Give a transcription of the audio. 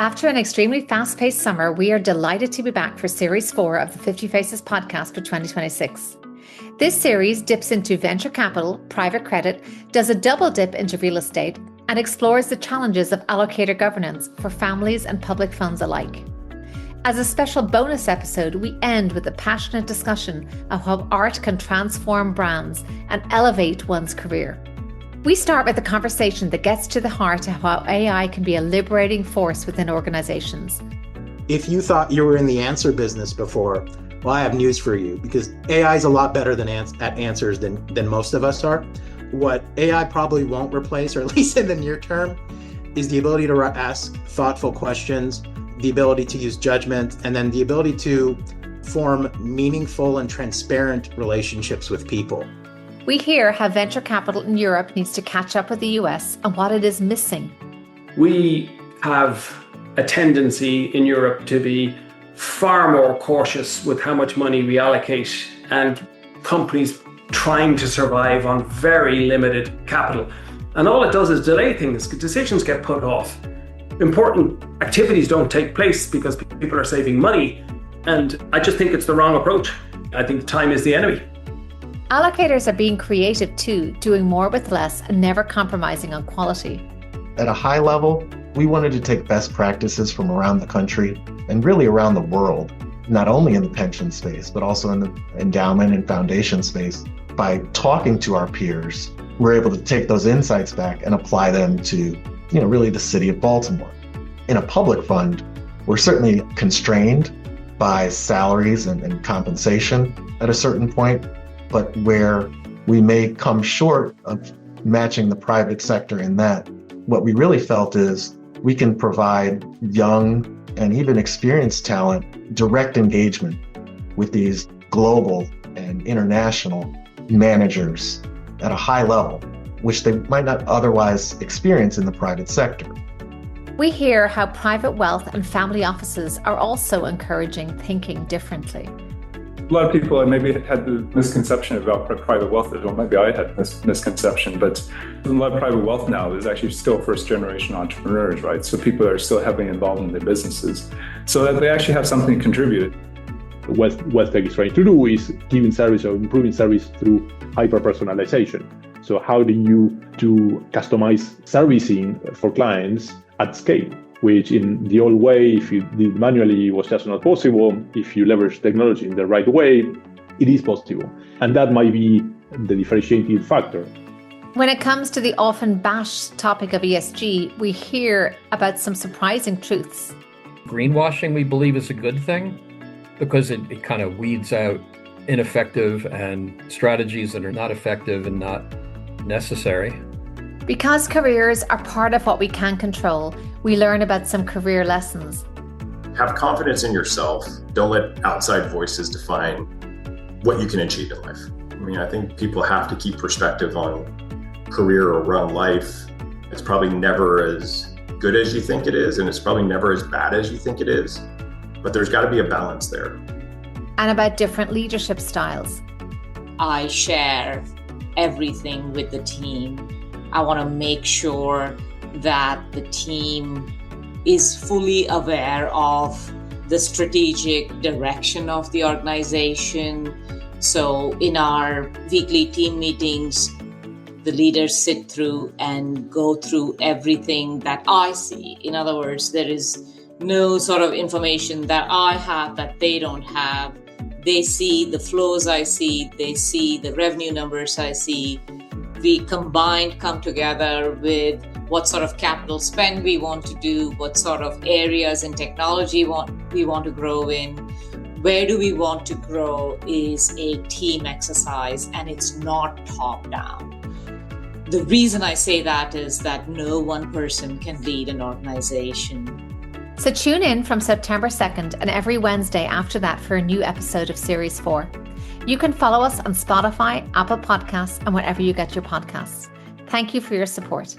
After an extremely fast-paced summer, we are delighted to be back for Series 4 of the 50Faces Podcast for 2026. This series dips into venture capital, private credit, does a double dip into real estate, and explores the challenges of allocator governance for families and public funds alike. As a special bonus episode, we end with a passionate discussion of how art can transform brands and elevate one's career. We start with a conversation that gets to the heart of how AI can be a liberating force within organizations. If you thought you were in the answer business before, well, I have news for you, because AI is a lot better at answers than most of us are. What AI probably won't replace, or at least in the near term, is the ability to ask thoughtful questions, the ability to use judgment, and then the ability to form meaningful and transparent relationships with people. We hear how venture capital in Europe needs to catch up with the US and what it is missing. We have a tendency in Europe to be far more cautious with how much money we allocate, and companies trying to survive on very limited capital. And all it does is delay things. Decisions get put off. Important activities don't take place because people are saving money. And I just think it's the wrong approach. I think time is the enemy. Allocators are being creative too, doing more with less and never compromising on quality. At a high level, we wanted to take best practices from around the country and really around the world, not only in the pension space, but also in the endowment and foundation space. By talking to our peers, we're able to take those insights back and apply them to, really the city of Baltimore. In a public fund, we're certainly constrained by salaries and compensation at a certain point, but where we may come short of matching the private sector in that, what we really felt is we can provide young and even experienced talent direct engagement with these global and international managers at a high level, which they might not otherwise experience in the private sector. We hear how private wealth and family offices are also encouraging thinking differently. A lot of people maybe had the misconception about private wealth, or maybe I had this misconception, but a lot of private wealth now is actually still first generation entrepreneurs, right? So people are still heavily involved in their businesses, so that they actually have something to contribute. What tech is trying to do is giving service or improving service through hyper-personalization. So how do you do customized servicing for clients at scale? Which in the old way, if you did manually, was just not possible. If you leverage technology in the right way, it is possible. And that might be the differentiating factor. When it comes to the often bashed topic of ESG, we hear about some surprising truths. Greenwashing, we believe, is a good thing because it kind of weeds out ineffective and strategies that are not effective and not necessary. Because careers are part of what we can control, we learn about some career lessons. Have confidence in yourself. Don't let outside voices define what you can achieve in life. I think people have to keep perspective on career or run life. It's probably never as good as you think it is, and it's probably never as bad as you think it is. But there's got to be a balance there. And about different leadership styles. I share everything with the team. I want to make sure that the team is fully aware of the strategic direction of the organization. So in our weekly team meetings, the leaders sit through and go through everything that I see. In other words, there is no sort of information that I have that they don't have. They see the flows I see, they see the revenue numbers I see. We combined come together with what sort of capital spend we want to do, what sort of areas in technology we want to grow in. Where do we want to grow is a team exercise, and it's not top down. The reason I say that is that no one person can lead an organization. So tune in from September 2nd and every Wednesday after that for a new episode of Series 4. You can follow us on Spotify, Apple Podcasts, and wherever you get your podcasts. Thank you for your support.